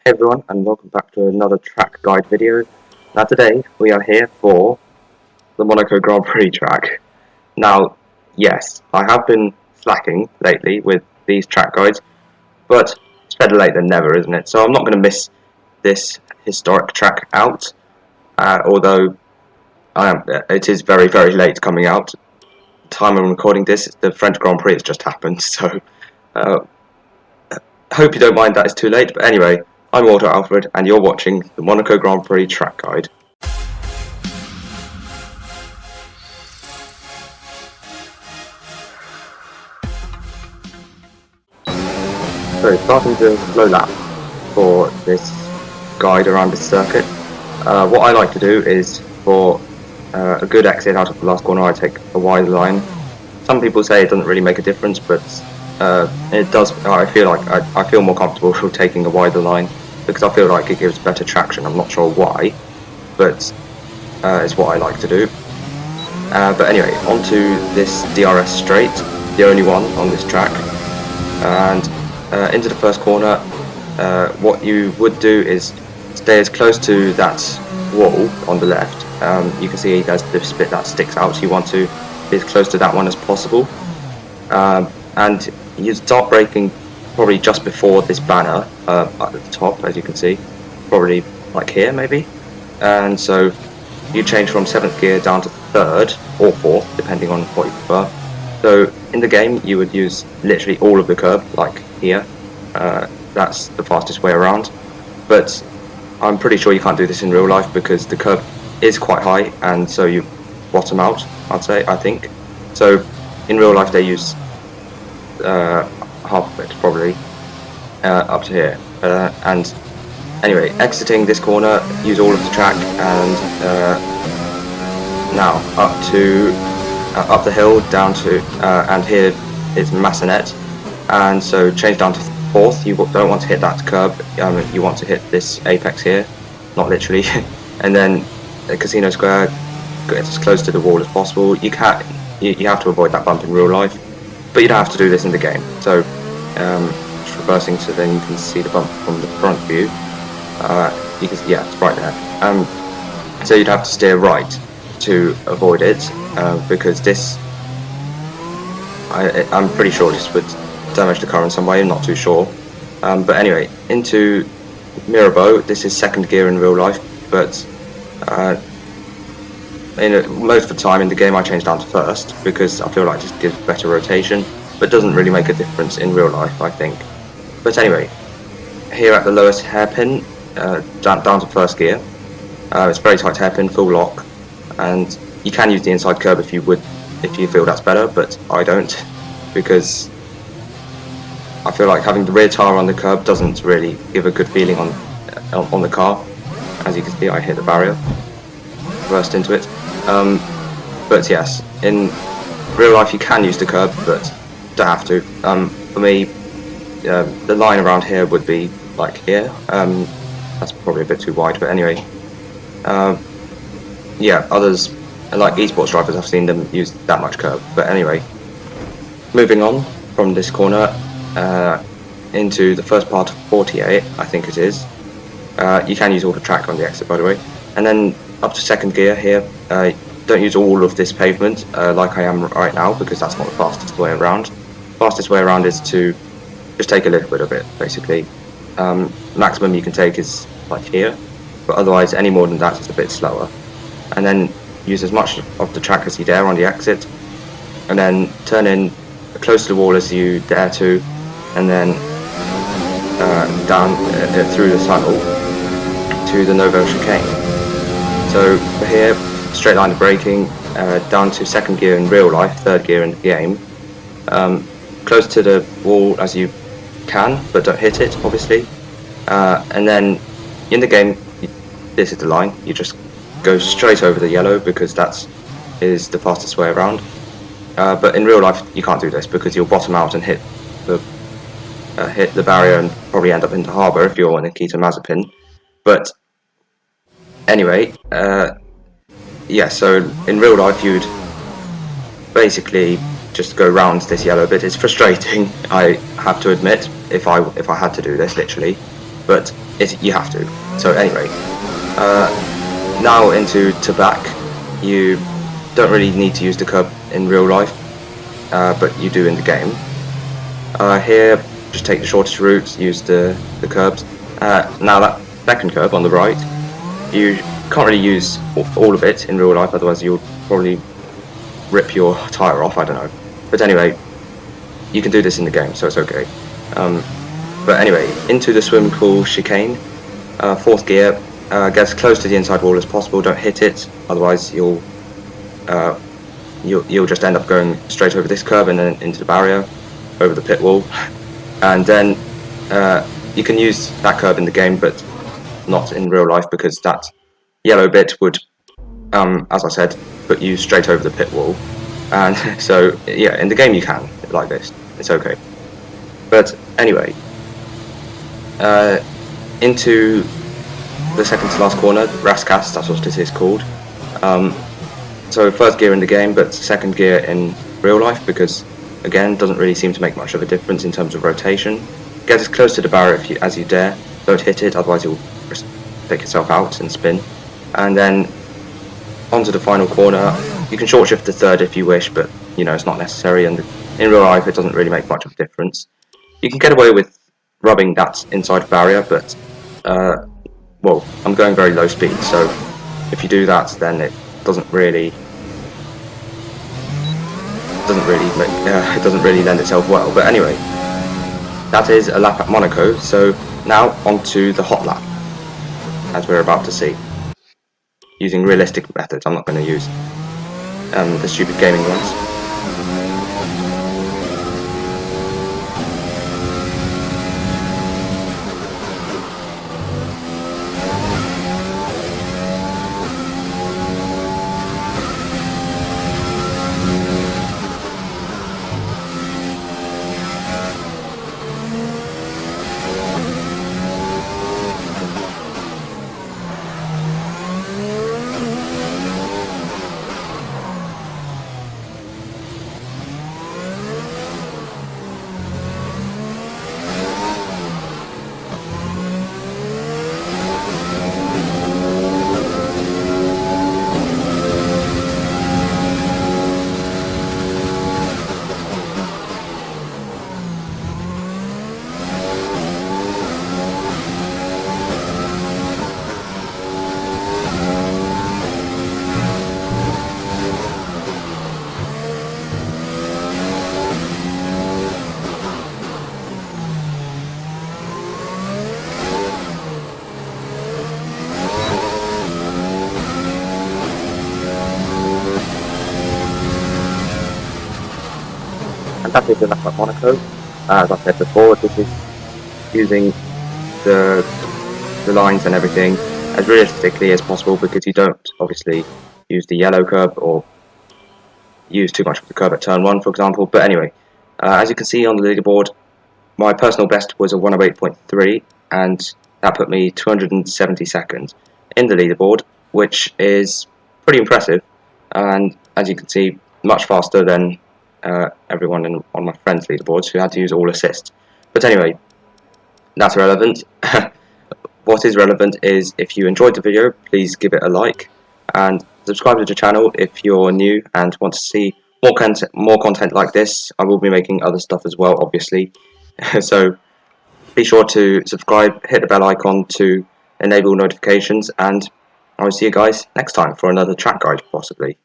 Hey everyone, and welcome back to another track guide video. Now today we are here for the Monaco Grand Prix track. Now, yes, I have been slacking lately with these track guides, but it's better late than never, isn't it? So I'm not going to miss this historic track out, although it is very, very late coming out. The time I'm recording this, the French Grand Prix has just happened, so uh, hope you don't mind that it's too late, but anyway, I'm Walter Alfred, and you're watching the Monaco Grand Prix track guide. So, starting the slow lap for this guide around this circuit, what I like to do is, for a good exit out of the last corner, I take a wide line. Some people say it doesn't really make a difference, but it does. I feel like I feel more comfortable taking a wider line because I feel like it gives better traction. I'm not sure why, but it's what I like to do. But anyway, onto this DRS straight, the only one on this track, and into the first corner. What you would do is stay as close to that wall on the left. You can see there's the bit that sticks out, so you want to be as close to that one as possible. And you start braking probably just before this banner at the top, as you can see, probably like here maybe. And so you change from 7th gear down to 3rd or 4th, depending on what you prefer. So in the game you would use literally all of the curb, like here. That's the fastest way around, but I'm pretty sure you can't do this in real life because the curb is quite high, and so you bottom out, I think. So in real life they use half of it probably up to here, and anyway, exiting this corner, use all of the track, and now up the hill down to and here is Massenet, and so change down to 4th. You don't want to hit that curb, you want to hit this apex here, not literally. And then Casino Square, get as close to the wall as possible. You have to avoid that bump in real life, but you don't have to do this in the game. So just reversing so then you can see the bump from the front view. You can see, yeah, it's right there. So you'd have to steer right to avoid it, because this, I'm pretty sure this would damage the car in some way, I'm not too sure. But anyway, into Mirabeau. This is 2nd gear in real life, but most of the time in the game I change down to 1st because I feel like this gives better rotation, but doesn't really make a difference in real life, I think. But anyway, here at the lowest hairpin, down to 1st gear. It's very tight hairpin, full lock, and you can use the inside curb if you feel that's better, but I don't, because I feel like having the rear tyre on the curb doesn't really give a good feeling on the car. As you can see, I hit the barrier, burst into it. But yes, in real life you can use the curb, but don't have to. For me, the line around here would be like here. That's probably a bit too wide, but anyway. Yeah, others, like esports drivers, I've seen them use that much curb. But anyway, moving on from this corner into the first part of 48, I think it is. You can use all the track on the exit, by the way. And then up to 2nd gear here. Don't use all of this pavement like I am right now, because that's not the fastest way around. Fastest way around is to just take a little bit of it, basically. Maximum you can take is like here, but otherwise any more than that is a bit slower. And then use as much of the track as you dare on the exit, and then turn in close to the wall as you dare to, and then down through the tunnel to the Novo chicane. So for here, straight line of braking, down to 2nd gear in real life, 3rd gear in the game. Close to the wall as you can, but don't hit it, obviously. And then in the game, this is the line. You just go straight over the yellow because that is the fastest way around. But in real life, you can't do this because you'll bottom out and hit the barrier and probably end up in the harbour if you're on Nikita Mazepin. But anyway, yeah, so in real life you'd basically just go round this yellow bit. It's frustrating, I have to admit, if I had to do this, literally. but you have to. So anyway, now into back. You don't really need to use the curb in real life, but you do in the game. Here, just take the shortest route, use the curbs. Now that second curb on the right, you can't really use all of it in real life, otherwise you'll probably rip your tyre off, I don't know. But anyway, you can do this in the game, so it's okay. But anyway, into the swimming pool chicane, fourth gear, get as close to the inside wall as possible, don't hit it, otherwise you'll just end up going straight over this curb and then into the barrier, over the pit wall. And then you can use that curb in the game, but not in real life, because that yellow bit would, as I said, put you straight over the pit wall. And so yeah, in the game you can, like this, it's okay. But anyway, into the second to last corner, Rascast, that's what it is called. So first gear in the game, but second gear in real life, because again, doesn't really seem to make much of a difference in terms of rotation. Get as close to the barrier as you dare, don't hit it, otherwise you'll just take yourself out and spin. And then onto the final corner. You can short shift to third if you wish, but you know, it's not necessary, and in real life it doesn't really make much of a difference. You can get away with rubbing that inside barrier, but well, I'm going very low speed, so if you do that, then it doesn't really lend itself well. But anyway, that is a lap at Monaco. So now onto the hot lap, as we're about to see, using realistic methods. I'm not going to use the stupid gaming ones. And that is enough at Monaco. As I said before, this is using the lines and everything as realistically as possible, because you don't obviously use the yellow curb or use too much of the curb at turn 1, for example. But anyway, as you can see on the leaderboard, my personal best was a 108.3, and that put me 270 in the leaderboard, which is pretty impressive, and as you can see, much faster than everyone on my friends' leaderboards who had to use all assists. But anyway, that's irrelevant. What is relevant is, if you enjoyed the video, please give it a like and subscribe to the channel if you're new and want to see more content like this. I will be making other stuff as well, obviously. So be sure to subscribe, hit the bell icon to enable notifications, and I will see you guys next time for another track guide, possibly.